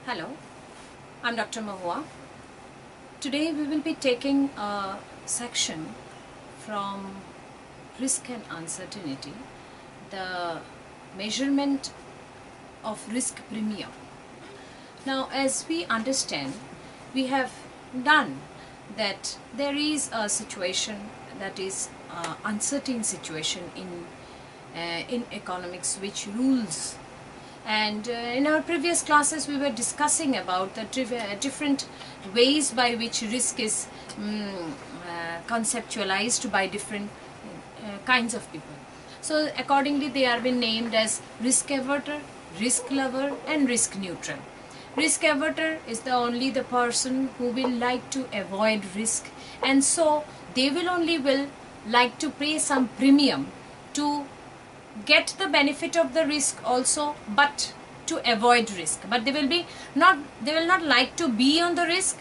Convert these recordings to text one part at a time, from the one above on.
Hello, I'm Dr. Mahua. Today we will be taking a section from risk and uncertainty, the measurement of risk premium. Now, as we understand, we have done that there is a situation that is uncertain situation in economics which rules. And in our previous classes we were discussing about the different ways by which risk is conceptualized by different kinds of people. So accordingly they are been named as risk averter, risk lover and risk neutral. Risk averter is only the person who will like to avoid risk, and so they will only like to pay some premium to get the benefit of the risk also, but to avoid risk. But they will not like to be on the risk,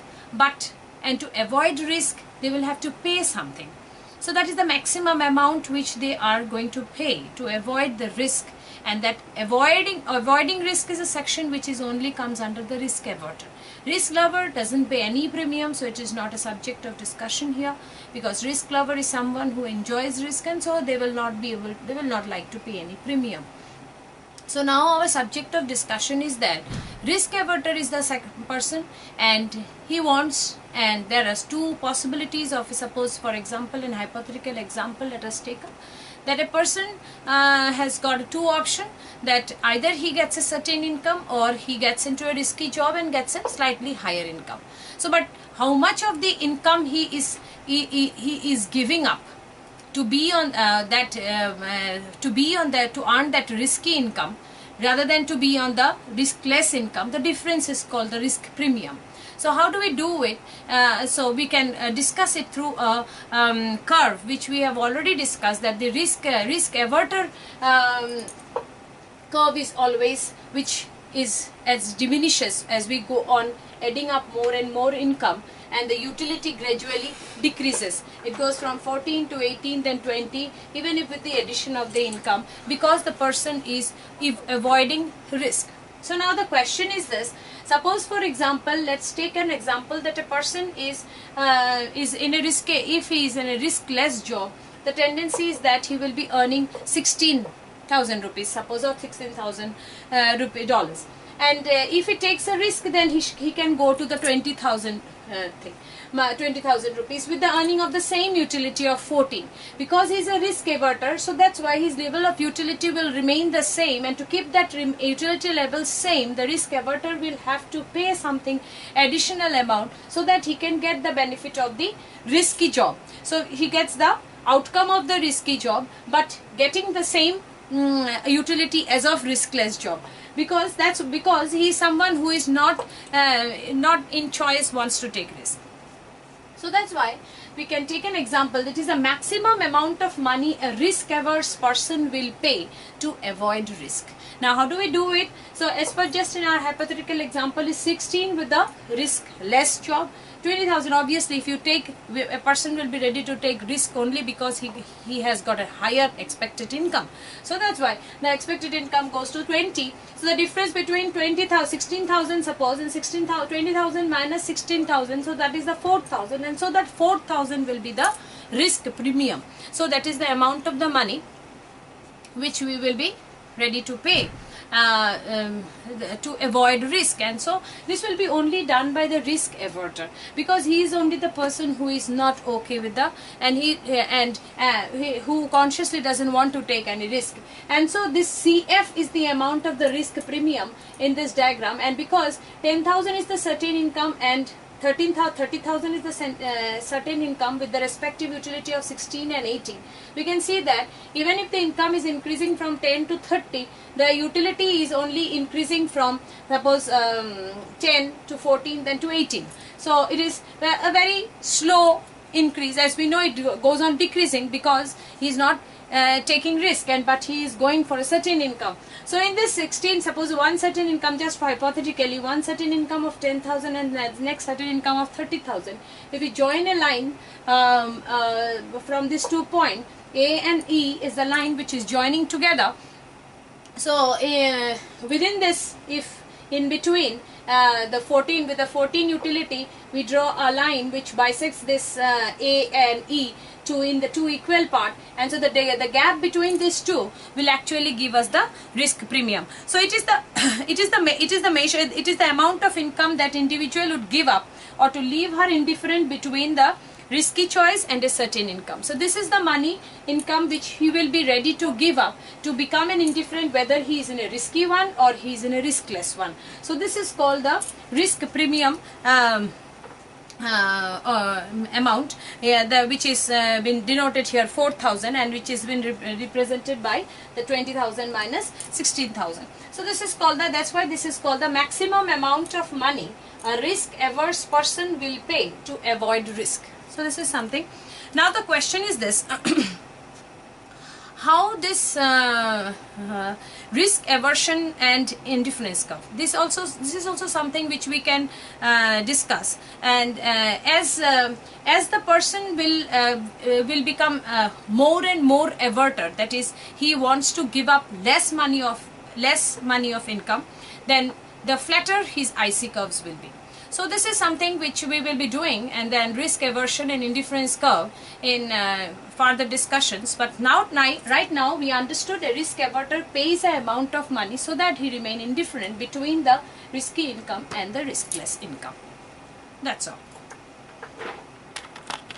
and to avoid risk they will have to pay something. So that is the maximum amount which they are going to pay to avoid the risk, and that avoiding risk is a section which is only comes under the risk averter. Risk lover doesn't pay any premium, so it is not a subject of discussion here, because risk lover is someone who enjoys risk, and so they will not like to pay any premium. So now our subject of discussion is that risk averter is the second person, and he wants, and there are two possibilities of, suppose for example in hypothetical example let us take up that a person has got two options, that either he gets a certain income or he gets into a risky job and gets a slightly higher income. So but how much of the income he is giving up to be on to earn that risky income rather than to be on the riskless income, the difference is called the risk premium. So how do we do it? So we can discuss it through a curve which we have already discussed, that the risk averter curve is always which is as diminishes as we go on adding up more and more income, and the utility gradually decreases. It goes from 14 to 18, then 20, even if with the addition of the income, because the person is avoiding risk. So now the question is this: suppose for example, let's take an example that a person is in a if he is in a riskless job, the tendency is that he will be earning 16,000 rupees, suppose, or 16,000 dollars. And if he takes a risk, then he can go to the 20,000 thing. 20,000 rupees with the earning of the same utility of 14, because he is a risk averter. So that's why his level of utility will remain the same, and to keep that utility level same, the risk averter will have to pay something additional amount so that he can get the benefit of the risky job. So he gets the outcome of the risky job but getting the same utility as of riskless job, because he is someone who is not in choice wants to take risk. So that's why we can take an example that is the maximum amount of money a risk averse person will pay to avoid risk. Now how do we do it? So as per just in our hypothetical example is 16 with the risk less job, 20,000. Obviously if you take, a person will be ready to take risk only because he has got a higher expected income. So that's why the expected income goes to 20. So the difference between 16,000 suppose, and 20,000 minus 16,000, so that is the 4,000, and so that 4,000 will be the risk premium. So that is the amount of the money which we will be ready to pay to avoid risk. And so this will be only done by the risk averter, because he is only the person who is not okay with the who consciously doesn't want to take any risk. And so this CF is the amount of the risk premium in this diagram, and because 10,000 is the certain income and 30,000 is the certain income with the respective utility of 16 and 18, we can see that even if the income is increasing from 10 to 30, the utility is only increasing from suppose 10 to 14, then to 18. So it is a very slow increase. As we know, it goes on decreasing because he is not taking risk, but he is going for a certain income. So in this 16, suppose one certain income, just for hypothetically, one certain income of 10,000 and the next certain income of 30,000. If we join a line from these 2 points, A and E is the line which is joining together. So within this, if in between the 14 with the 14 utility, we draw a line which bisects this A and E in the two equal part, and so the gap between these two will actually give us the risk premium. So it is the amount of income that individual would give up or to leave her indifferent between the risky choice and a certain income. So this is the money income which he will be ready to give up to become an indifferent, whether he is in a risky one or he is in a riskless one. So this is called the risk premium amount, which is been denoted here 4,000, and which has been represented by the 20,000 minus 16,000. So this is called that's why this is called the maximum amount of money a risk averse person will pay to avoid risk. So this is something. Now the question is this: how this risk aversion and indifference come. This is also something which we can discuss. And as the person will become more and more averter, that is, he wants to give up less money of income, then the flatter his IC curves will be. So this is something which we will be doing, and then risk aversion and indifference curve in further discussions. But right now we understood a risk averter pays an amount of money so that he remain indifferent between the risky income and the riskless income. That's all.